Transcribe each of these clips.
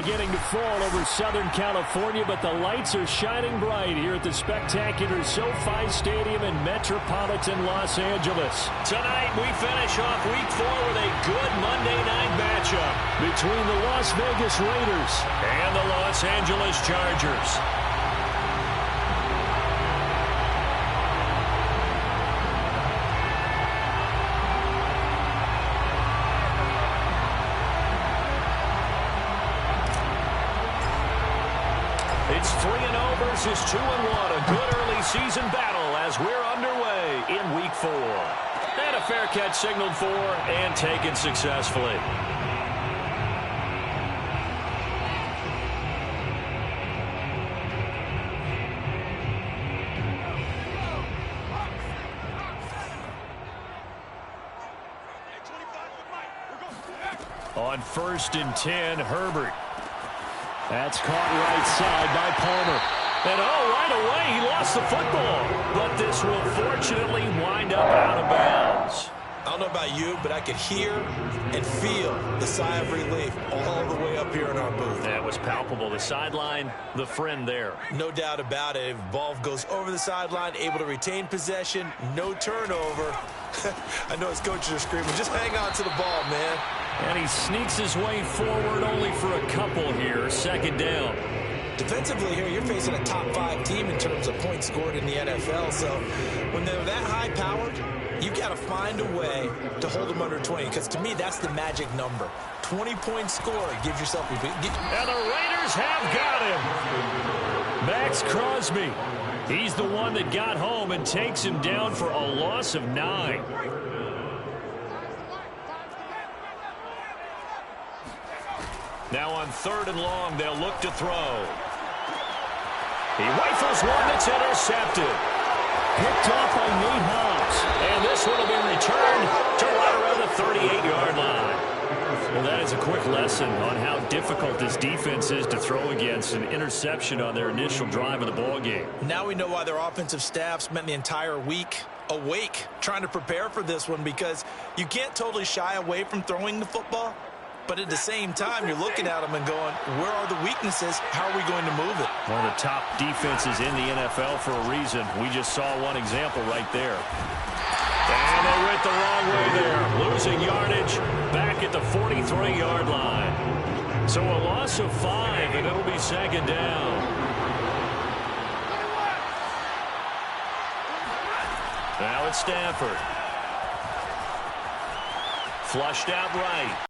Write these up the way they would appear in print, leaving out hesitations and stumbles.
beginning to fall over Southern California, but the lights are shining bright here at the spectacular SoFi Stadium in metropolitan Los Angeles. Tonight, we finish off Week 4 with a good Monday night matchup between the Las Vegas Raiders and the Los Angeles Chargers. It's 3-0 versus 2-1, a good early season battle as we're underway in Week 4. And a fair catch signaled for and taken successfully. On 1st and 10, Herbert. That's caught right side by Palmer. And right away he lost the football. But this will fortunately wind up out of bounds. I don't know about you, but I could hear and feel the sigh of relief all the way up here in our booth. That was palpable. The sideline, the friend there. No doubt about it. If the ball goes over the sideline, able to retain possession, no turnover. I know his coaches are screaming, just hang on to the ball, man. And he sneaks his way forward only for a couple here. 2nd down. Defensively here, you're facing a top 5 team in terms of points scored in the NFL. So when they're that high-powered, you got to find a way to hold them under 20. Because to me, that's the magic number. 20 points scored. Give yourself a big... And the Raiders have got him. Max Crosby. He's the one that got home and takes him down for a loss of 9. Now on 3rd and long, they'll look to throw. He rifles one that's intercepted. Picked off by Nate Hobbs. And this one will be returned to right around the 38-yard line. Well, that is a quick lesson on how difficult this defense is to throw against. An interception on their initial drive of the ballgame. Now we know why their offensive staff spent the entire week awake trying to prepare for this one, because you can't totally shy away from throwing the football. But at the same time, you're looking at them and going, where are the weaknesses? How are we going to move it? One of the top defenses in the NFL for a reason. We just saw one example right there. And they went the wrong way there. Losing yardage back at the 43-yard line. So a loss of 5, and it'll be 2nd down. Now it's Stafford. Flushed out right.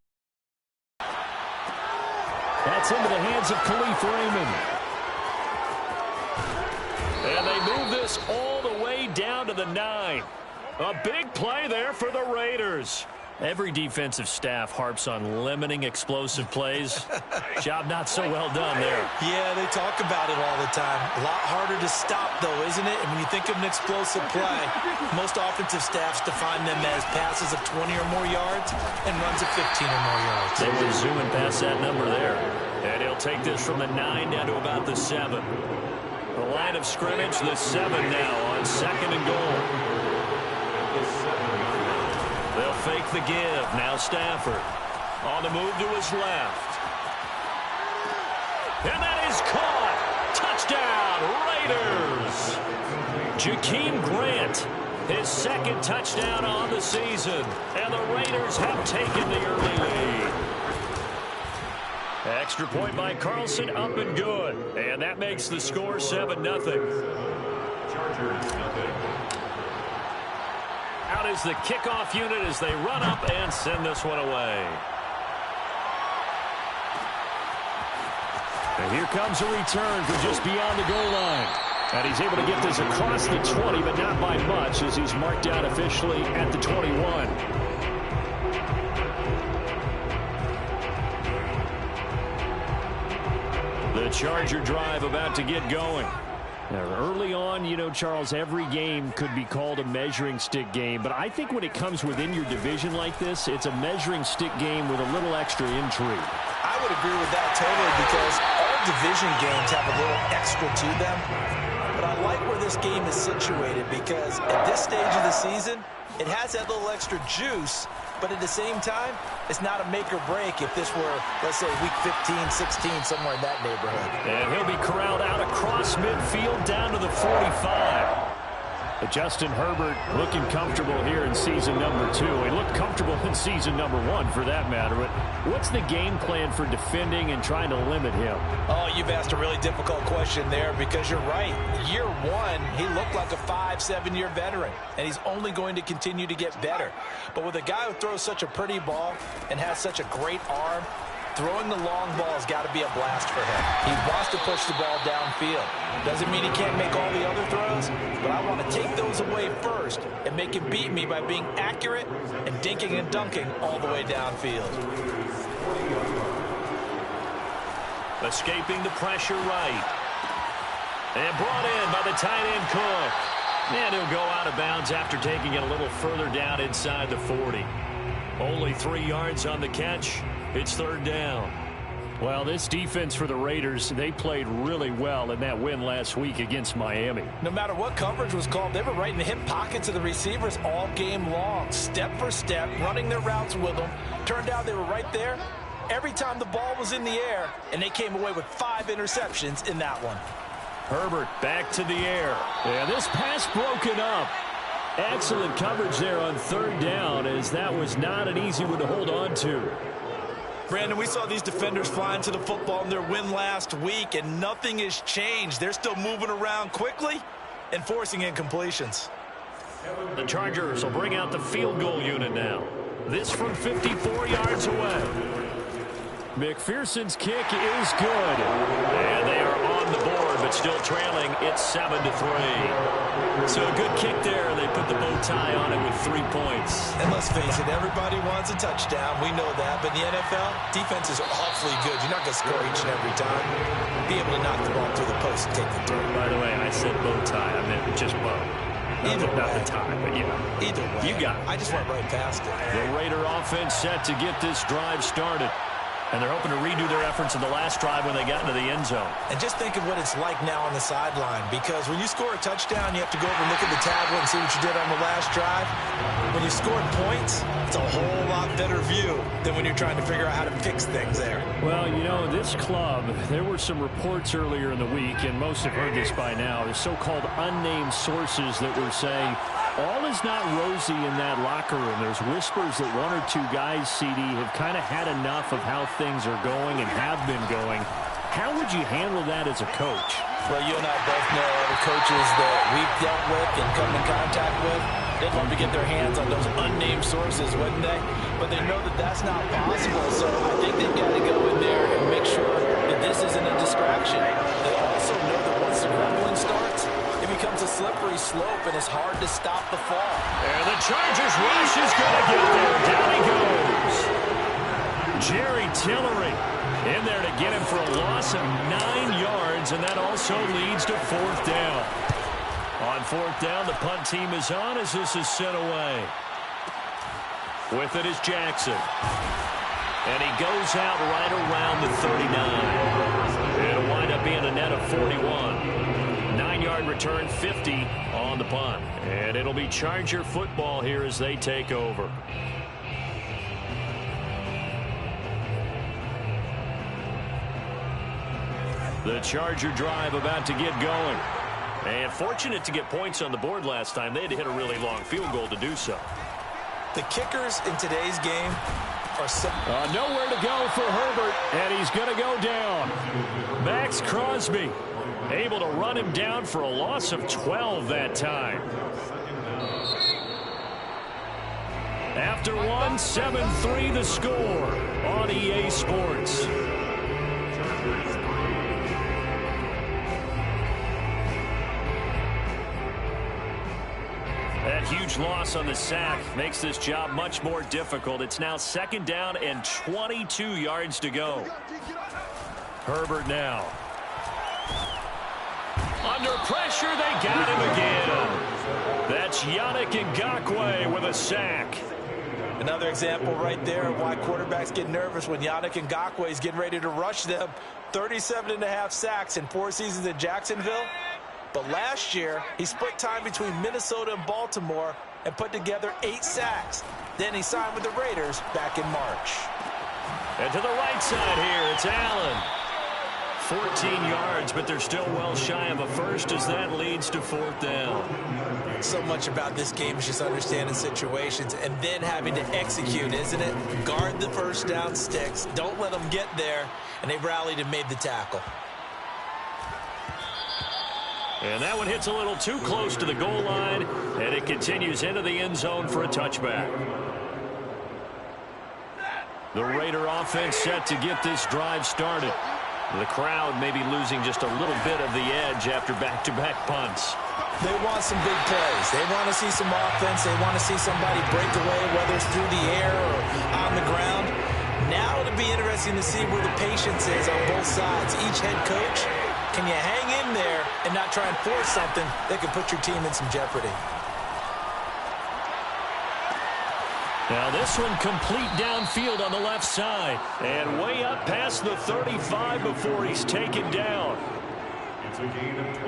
That's into the hands of Khalif Raymond. And they move this all the way down to the 9. A big play there for the Raiders. Every defensive staff harps on limiting explosive plays. Job not so well done there. Yeah, they talk about it all the time. A lot harder to stop, though, isn't it? And when you think of an explosive play, most offensive staffs define them as passes of 20 or more yards and runs of 15 or more yards. They were zooming past that number there. And he'll take this from the 9 down to about the 7. The line of scrimmage, the 7 now on 2nd and goal. They'll fake the give. Now Stafford on the move to his left. And that is caught. Touchdown, Raiders. Jakeem Grant, his 2nd touchdown on the season. And the Raiders have taken the early lead. Extra point by Carlson, up and good. And that makes the score 7-0. Chargers, nothing. Out is the kickoff unit as they run up and send this one away. And here comes a return from just beyond the goal line. And he's able to get this across the 20, but not by much, as he's marked out officially at the 21. The Charger drive about to get going. Now, early on, you know, Charles, every game could be called a measuring stick game. But I think when it comes within your division like this, it's a measuring stick game with a little extra intrigue. I would agree with that totally, because all division games have a little extra to them. But I like where this game is situated, because at this stage of the season, it has that little extra juice But at the same time, it's not a make or break if this were, let's say, week 15, 16, somewhere in that neighborhood. And he'll be corralled out across midfield down to the 45. But Justin Herbert looking comfortable here in season number 2. He looked comfortable in season number 1 for that matter. But what's the game plan for defending and trying to limit him? Oh, you've asked a really difficult question there because you're right. Year 1, he looked like a 5-7-year veteran, and he's only going to continue to get better. But with a guy who throws such a pretty ball and has such a great arm, throwing the long ball has got to be a blast for him. He wants to push the ball downfield. Doesn't mean he can't make all the other throws, but I want to take those away first and make him beat me by being accurate and dinking and dunking all the way downfield. Escaping the pressure right. And brought in by the tight end Cook. And he'll go out of bounds after taking it a little further down inside the 40. Only 3 yards on the catch. It's third down. Well, this defense for the Raiders, they played really well in that win last week against Miami. No matter what coverage was called, they were right in the hip pockets of the receivers all game long. Step for step, running their routes with them. Turned out they were right there every time the ball was in the air, and they came away with 5 interceptions in that one. Herbert back to the air. And this pass broken up. Excellent coverage there on third down, as that was not an easy one to hold on to. Brandon, we saw these defenders flying to the football in their win last week, and nothing has changed. They're still moving around quickly and forcing incompletions. The Chargers will bring out the field goal unit now. This from 54 yards away. McPherson's kick is good. And they are on the board, but still trailing. It's 7-3. So a good kick there. They put the bow tie on it with 3 points. And let's face it, everybody wants a touchdown. We know that. But in the NFL, defense is awfully good. You're not going to score each and every time. Be able to knock the ball through the post and take the throw. By the way, I said bow tie. I meant just bow. Not the tie, but you know. Either way. You got it. I just went right past it. The Raider offense set to get this drive started. And they're hoping to redo their efforts in the last drive when they got into the end zone. And just think of what it's like now on the sideline, because when you score a touchdown, you have to go over and look at the tablet and see what you did on the last drive. When you scored points, it's a whole lot better view than when you're trying to figure out how to fix things there. Well, you know, this club, there were some reports earlier in the week, and most have heard this by now, the so-called unnamed sources that were saying all is not rosy in that locker room. There's whispers that 1 or 2 guys, CD, have kind of had enough of how things are going and have been going. How would you handle that as a coach? Well, you and I both know the coaches that we've dealt with and come in contact with. They'd love to get their hands on those unnamed sources, wouldn't they? But they know that that's not possible, so I think they've got to go in there and make sure that this isn't a distraction. They also know that once the grumbling starts, it becomes a slippery slope, and it's hard to stop the fall. And the Chargers rush is going to get there. Down he goes. Jerry Tillery in there to get him for a loss of 9 yards, and that also leads to 4th down. On 4th down, the punt team is on as this is sent away. With it is Jackson. And he goes out right around the 39. It'll wind up being a net of 41. 9-yard return, 50 on the punt. And it'll be Charger football here as they take over. The Charger drive about to get going. And fortunate to get points on the board last time. They had to hit a really long field goal to do so. The kickers in today's game are nowhere to go for Herbert, and he's going to go down. Max Crosby able to run him down for a loss of 12 that time. After one, 7-3 the score on EA Sports. That huge loss on the sack makes this job much more difficult. It's now 2nd down and 22 yards to go. Herbert now. Under pressure, they got him again. That's Yannick Ngakoue with a sack. Another example right there of why quarterbacks get nervous when Yannick Ngakoue is getting ready to rush them. 37.5 sacks in 4 seasons in Jacksonville. But last year, he split time between Minnesota and Baltimore and put together 8 sacks. Then he signed with the Raiders back in March. And to the right side here, it's Allen. 14 yards, but they're still well shy of a first as that leads to 4th down. So much about this game is just understanding situations and then having to execute, isn't it? Guard the first down sticks. Don't let them get there. And they rallied and made the tackle. And that one hits a little too close to the goal line, and it continues into the end zone for a touchback. The Raider offense set to get this drive started. The crowd may be losing just a little bit of the edge after back-to-back punts. They want some big plays. They want to see some offense. They want to see somebody break away, whether it's through the air or on the ground. Now it'll be interesting to see where the patience is on both sides. Each head coach, can you hang in there and not try and force something that could put your team in some jeopardy? Now this one complete downfield on the left side. And way up past the 35 before he's taken down.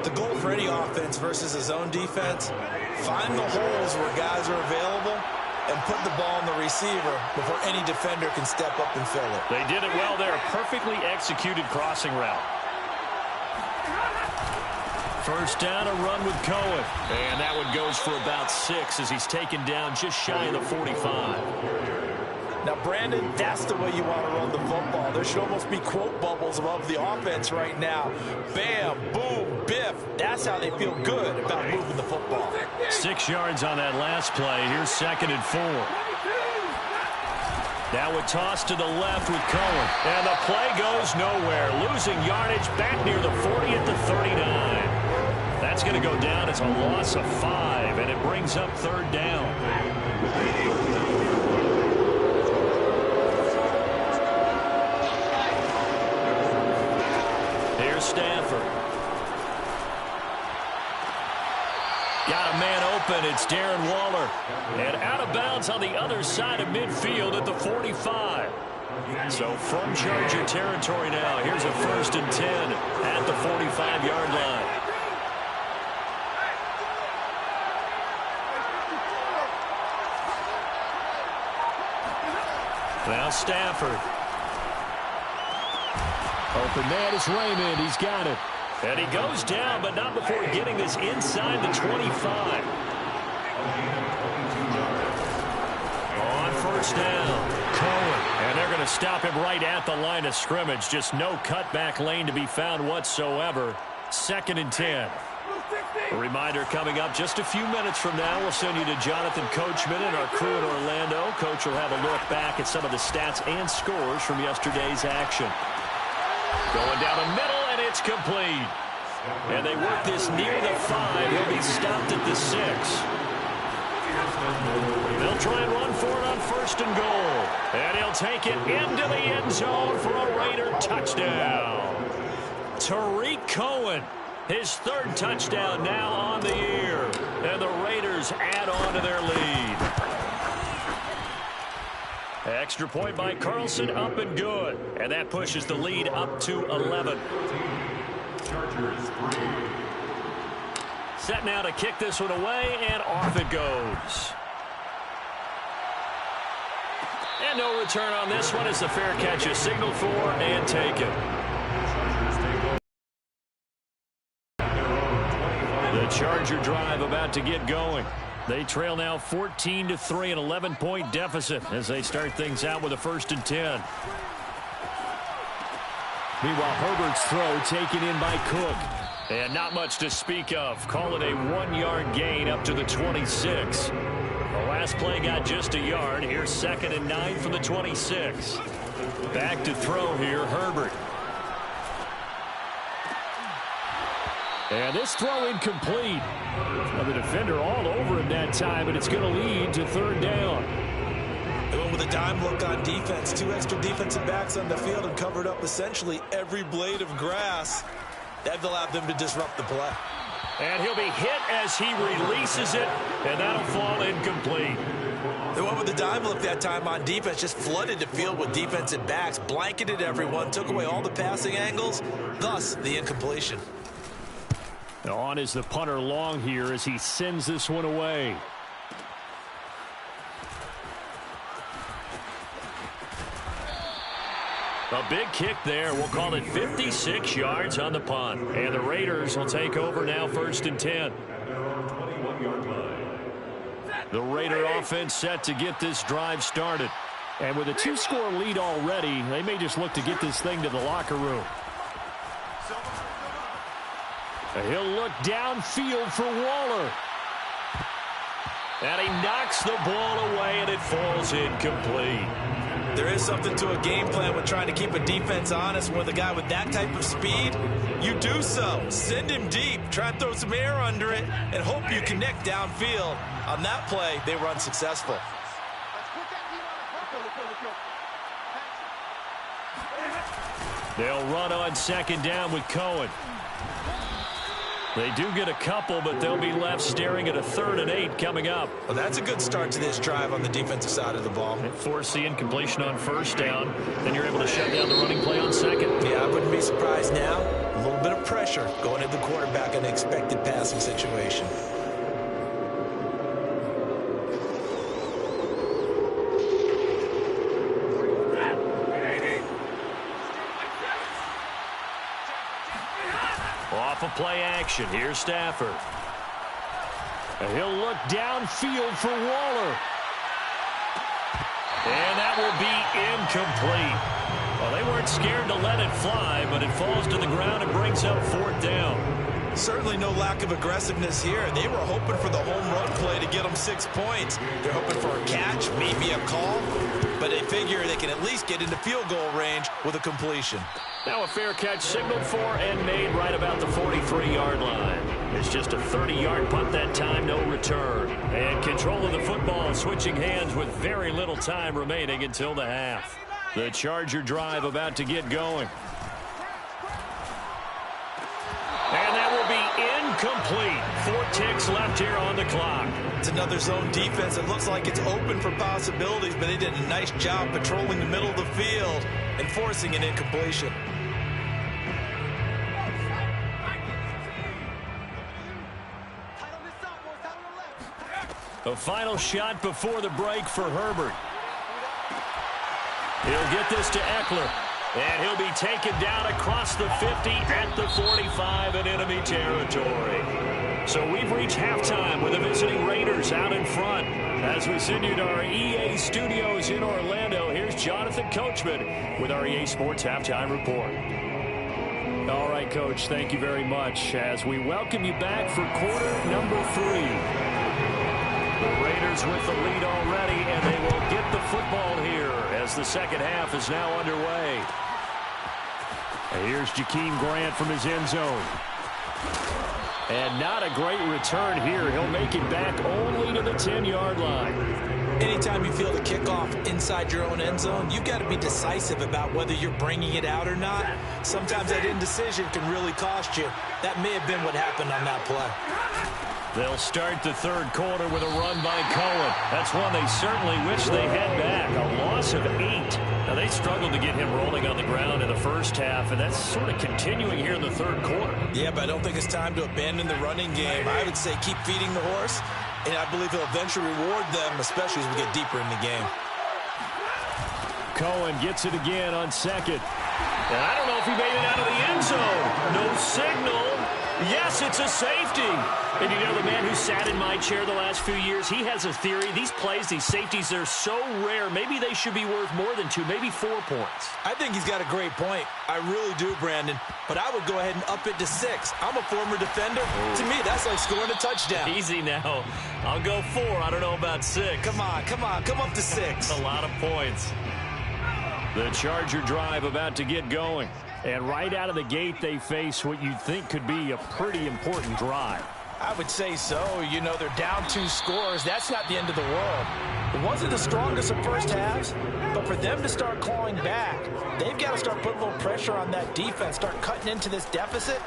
The goal for any offense versus a zone defense, find the holes where guys are available and put the ball on the receiver before any defender can step up and fill it. They did it well there. Perfectly executed crossing route. First down, a run with Cohen. And that one goes for about 6 as he's taken down just shy of the 45. Now, Brandon, that's the way you want to run the football. There should almost be quote bubbles above the offense right now. Bam, boom, biff. That's how they feel good about moving the football. 6 yards on that last play. Here's 2nd and 4. Now a toss to the left with Cohen. And the play goes nowhere. Losing yardage back near the 40 at the 39. That's going to go down as a loss of 5, and it brings up 3rd down. Here's Stafford. Got a man open. It's Darren Waller. And out of bounds on the other side of midfield at the 45. So from Charger territory now, here's a 1st and 10 at the 45-yard line. Now Stafford. Open man is Raymond. He's got it. And he goes down, but not before getting this inside the 25. On 1st down, Cohen. And they're going to stop him right at the line of scrimmage. Just no cutback lane to be found whatsoever. 2nd and 10. A reminder coming up just a few minutes from now. We'll send you to Jonathan Coachman and our crew in Orlando. Coach will have a look back at some of the stats and scores from yesterday's action. Going down the middle, and it's complete. And they work this near the 5. He'll be stopped at the 6. They'll try and run for it on 1st and goal. And he'll take it into the end zone for a Raider touchdown. Tariq Cohen. His 3rd touchdown now on the year. And the Raiders add on to their lead. Extra point by Carlson, up and good. And that pushes the lead up to 11. Set now to kick this one away, and off it goes. And no return on this one as the fair catch is signaled for and taken. The Charger drive about to get going. They trail now 14-3, an 11-point deficit as they start things out with a 1st and 10. Meanwhile, Herbert's throw taken in by Cook. And not much to speak of. Call it a 1-yard gain up to the 26. The last play got just a yard. Here's 2nd and 9 from the 26. Back to throw here, Herbert. And this throw incomplete. Well, the defender all over him that time, but it's going to lead to 3rd down. They went with a dime look on defense. 2 extra defensive backs on the field and covered up essentially every blade of grass. That allowed them to disrupt the play. And he'll be hit as he releases it, and that'll fall incomplete. They went with the dime look that time on defense, just flooded the field with defensive backs, blanketed everyone, took away all the passing angles, thus the incompletion. On is the punter Long here as he sends this one away. A big kick there. We'll call it 56 yards on the punt. And the Raiders will take over now, 1st and 10. The Raider offense set to get this drive started. And with a 2-score lead already, they may just look to get this thing to the locker room. He'll look downfield for Waller. And he knocks the ball away, and it falls incomplete. There is something to a game plan with trying to keep a defense honest. With a guy with that type of speed, you do so. Send him deep. Try and throw some air under it and hope you connect downfield. On that play, they were unsuccessful. They'll run on 2nd down with Cohen. They do get a couple, but they'll be left staring at a 3rd and 8 coming up. Well, that's a good start to this drive on the defensive side of the ball. Force the incompletion on 1st down. Then you're able to shut down the running play on 2nd. Yeah, I wouldn't be surprised now. A little bit of pressure going at the quarterback in an expected passing situation. Off of play action. Here's Stafford. And he'll look downfield for Waller. And that will be incomplete. Well, they weren't scared to let it fly, but it falls to the ground and brings up 4th down. Certainly no lack of aggressiveness here. They were hoping for the home run play to get them 6 points. They're hoping for a catch, maybe a call, but they figure they can at least get into field goal range with a completion. Now a fair catch signaled for and made right about the 43-yard line. It's just a 30-yard punt that time, no return. And control of the football switching hands with very little time remaining until the half. The Charger drive about to get going. And that will be incomplete. 4 ticks left here on the clock. It's another zone defense. It looks like it's open for possibilities, but they did a nice job patrolling the middle of the field and forcing an incompletion. The final shot before the break for Herbert. He'll get this to Eckler. And he'll be taken down across the 50 at the 45 in enemy territory. So we've reached halftime with the visiting Raiders out in front. As we send you to our EA studios in Orlando, here's Jonathan Coachman with our EA Sports Halftime Report. All right, Coach, thank you very much as we welcome you back for quarter number 3. The Raiders with the lead already, and they will get the football here as the second half is now underway. And here's Jakeem Grant from his end zone. And not a great return here. He'll make it back only to the 10-yard line. Anytime you feel the kickoff inside your own end zone, you've got to be decisive about whether you're bringing it out or not. Sometimes that indecision can really cost you. That may have been what happened on that play. They'll start the third quarter with a run by Cohen. That's one they certainly wish they had back. A loss of 8. Now, they struggled to get him rolling on the ground in the first half, and that's sort of continuing here in the third quarter. Yeah, but I don't think it's time to abandon the running game. I would say keep feeding the horse, and I believe he'll eventually reward them, especially as we get deeper in the game. Cohen gets it again on 2nd. And I don't know if he made it out of the end zone. No signal. Yes, it's a safety. And you know, the man who sat in my chair the last few years, he has a theory. These plays, these safeties, they're so rare. Maybe they should be worth more than 2, maybe 4 points. I think he's got a great point. I really do, Brandon. But I would go ahead and up it to 6. I'm a former defender. Ooh. To me, that's like scoring a touchdown. Easy now. I'll go 4. I don't know about 6. Come on. Come up to 6. That's a lot of points. The Charger drive about to get going. And right out of the gate, they face what you'd think could be a pretty important drive. I would say so. You know, they're down 2 scores. That's not the end of the world. It wasn't the strongest of first halves, but for them to start clawing back, they've got to start putting a little pressure on that defense, start cutting into this deficit.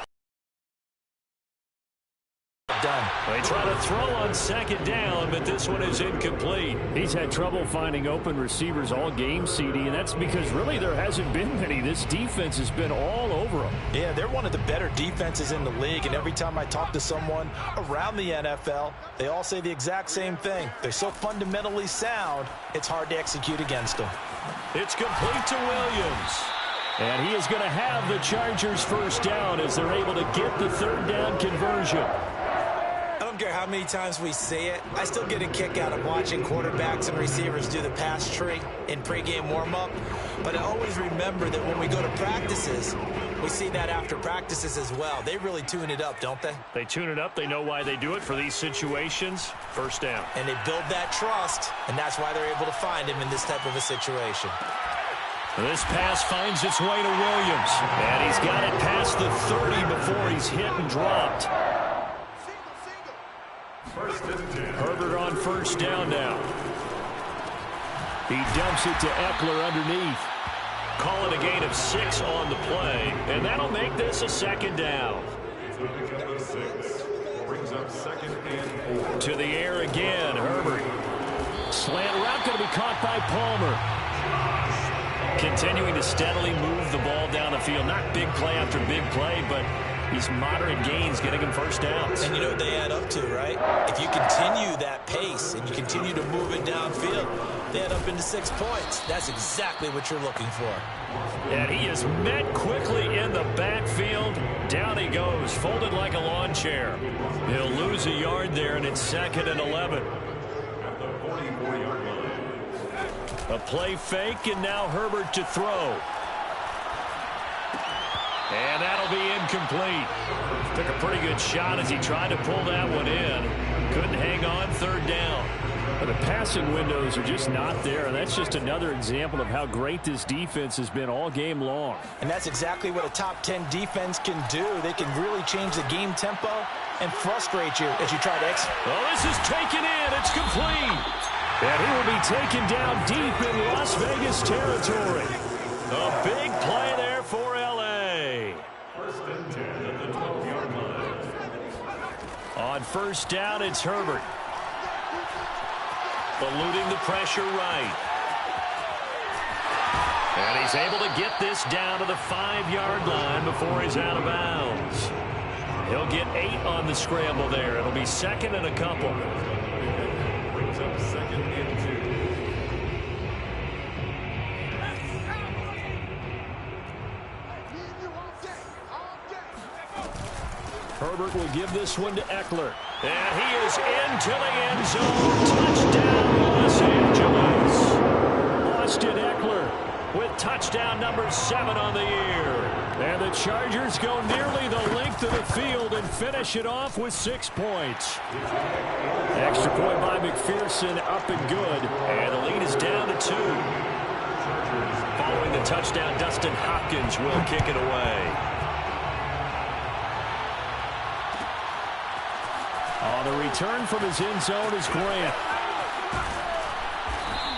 Done. They try to throw on 2nd down, but this one is incomplete. He's had trouble finding open receivers all game, CD, and that's because really there hasn't been many. This defense has been all over them. Yeah, they're one of the better defenses in the league, and every time I talk to someone around the NFL, they all say the exact same thing. They're so fundamentally sound, it's hard to execute against them. It's complete to Williams. And he is going to have the Chargers first down as they're able to get the third down conversion. I don't care how many times we say it. I still get a kick out of watching quarterbacks and receivers do the pass tree in pregame warm-up. But I always remember that when we go to practices, we see that after practices as well. They really tune it up, don't they? They tune it up. They know why they do it for these situations. First down. And they build that trust, and that's why they're able to find him in this type of a situation. This pass finds its way to Williams. And he's got it past the 30 before he's hit and dropped. Herbert on first down now. He dumps it to Eckler underneath. Call it a gain of 6 on the play, and that'll make this a second down. Brings up second and 4. To the air again, Herbert. Slant route going to be caught by Palmer. Continuing to steadily move the ball down the field. Not big play after big play, but these moderate gains getting him first downs. And you know what they add up to, right? If you continue that pace and you continue to move it downfield, they add up into 6 points. That's exactly what you're looking for. And he is met quickly in the backfield. Down he goes, folded like a lawn chair. He'll lose a yard there, and it's second and 11. At the 44-yard line. A play fake, and now Herbert to throw. And that'll be incomplete. Took a pretty good shot as he tried to pull that one in. Couldn't hang on, third down. But the passing windows are just not there, and that's just another example of how great this defense has been all game long. And that's exactly what a top 10 defense can do. They can really change the game tempo and frustrate you as you try to execute. Oh, this is taken in. It's complete. And he will be taken down deep in Las Vegas territory. A big play there for L.A. First and 10 at the 12-yard line. On first down, it's Herbert. Eluding the pressure right. And he's able to get this down to the 5-yard line before he's out of bounds. He'll get 8 on the scramble there. It'll be second and a couple. Brings up second and 2. Herbert will give this one to Eckler. And he is into the end zone. Touchdown, Los Angeles. Austin Eckler with touchdown number 7 on the year. And the Chargers go nearly the length of the field and finish it off with 6 points. Extra point by McPherson, up and good. And the lead is down to 2. Following the touchdown, Dustin Hopkins will kick it away. On the return from his end zone is Grant.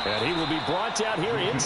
And he will be brought down here inside.